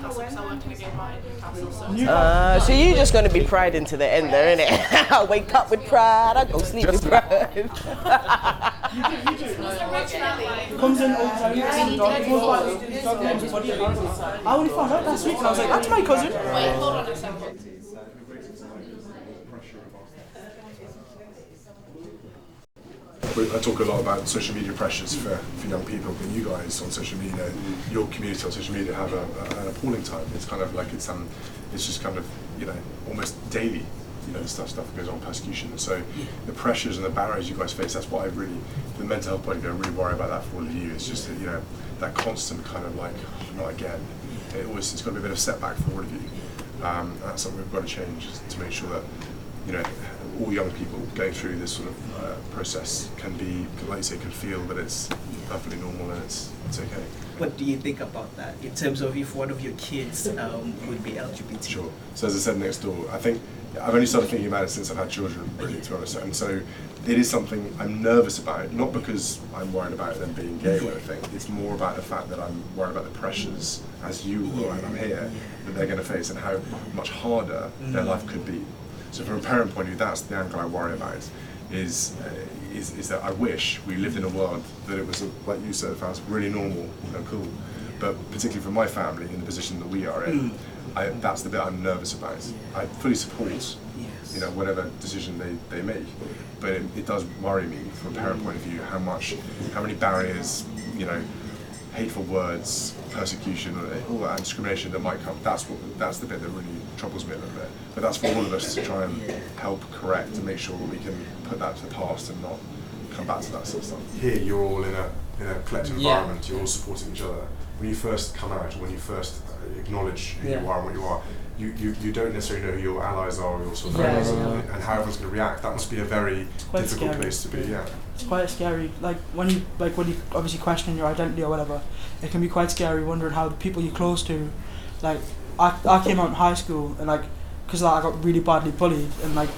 Newcastle because I work in a gay bar in Newcastle. So you're just going to be pride into the end there, innit? I wake up with pride, I go sleep with pride. Comes in all the time, he goes by his dog named Buddy. I only found out last week and I was like, that's my cousin. Wait, hold on a second. I talk a lot about social media pressures for young people, and you guys on social media, your community on social media have an appalling time. It's kind of like it's just kind of, you know, almost daily, you know, stuff that goes on, persecution. And so the pressures and the barriers you guys face, that's what I really, from the mental health point of view, I really worry about that for all of you. It's just that, you know, that constant kind of like, not again. It's got to be a bit of a setback for all of you. That's something we've got to change to make sure that, you know, all young people going through this sort of process can be, like you say, can feel that it's perfectly normal and it's okay. What do you think about that in terms of if one of your kids would be LGBT? Sure. So as I said next door, I think I've only started thinking about it since I've had children, really, to be honest. And so it is something I'm nervous about, not because I'm worried about them being gay or anything. It's more about the fact that I'm worried about the pressures, as you are, and I'm here, that they're going to face and how much harder their life could be. So from a parent point of view, that's the angle I worry about, is that I wish we lived in a world that it was, like you said, found really normal and cool. But particularly for my family, in the position that we are in, that's the bit I'm nervous about. I fully support, you know, whatever decision they make, but it does worry me from a parent point of view how many barriers, you know, hateful words, persecution, all that, and discrimination that might come. That's the bit that really troubles me a little bit. But that's for all of us to try and help correct and make sure that we can put that to the past and not come back to that sort of stuff. Here, you're all in a collective environment. You're all supporting each other. When you first come out, when you first acknowledge who you are and what you are, you don't necessarily know who your allies are or your sort of friends and how everyone's going to react. That must be a very difficult place to be. Yeah. It's quite scary. Like when you obviously question your identity or whatever, it can be quite scary wondering how the people you're close to, like I came out in high school and like because I got really badly bullied and like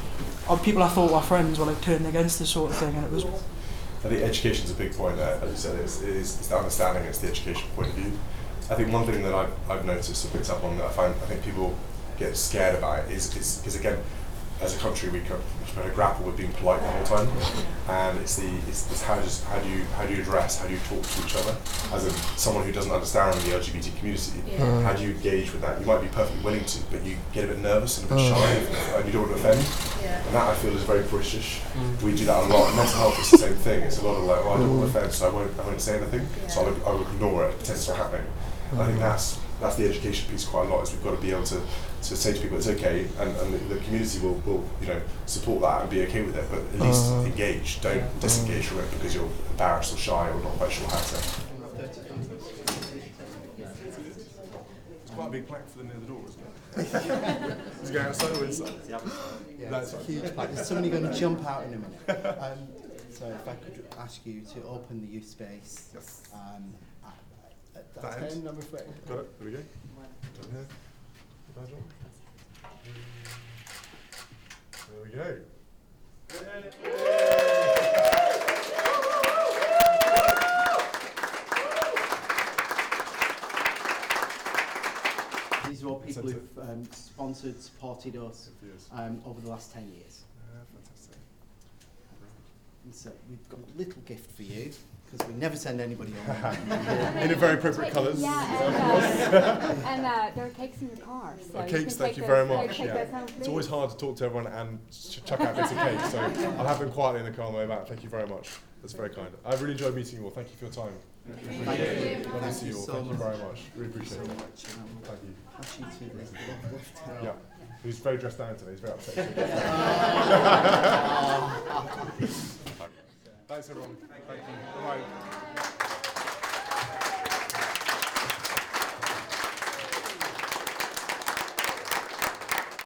people I thought were friends were like turning against this sort of thing, and it was. I think education's a big point there. As you said, it's the understanding, it's the education point of view. I think one thing that I've noticed and picked up on that I think people get scared about is because again, as a country we kind of grapple with being polite the whole time, and it's how do you address, how do you talk to each other as someone who doesn't understand the LGBT community. How do you engage with that? You might be perfectly willing to, but you get a bit nervous and a bit shy and you don't want to offend. And that I feel is very British. We do that a lot. Mental health is the same thing. It's a lot of like, I don't want to offend, so I won't say anything. So I will ignore it. It pretend it's not happening. I think that's the education piece quite a lot. Is we've got to be able to say to people it's okay, and the community will you know support that and be okay with it. But at least engage. Don't disengage from it because you're embarrassed or shy or not quite sure how to. It's quite a big plaque for the near the door, isn't it? Is it going outside or inside? Yeah, that's a huge plaque. There's somebody going to jump out in a minute. So if I could ask you to open the youth space. Yes. That's him, number 3. Got it. There we go. Down here. Badge on. There we go. These are all people who've sponsored, supported us over the last 10 years. Fantastic. And so we've got a little gift for you, because we never send anybody on. In a very appropriate colours. Yeah, and there are cakes in the car. So cakes, thank you very much. It's always hard to talk to everyone and chuck out bits of cake, so I'll have them quietly in the car on the way back. Thank you very much. That's very kind. I've really enjoyed meeting you all. Thank you for your time. Thank you. Lovely to see you all. Thank you very much. Really appreciate it. Thank you. Yeah. He was very dressed down today. He's very upset. Thanks everyone. Thank you. Bye.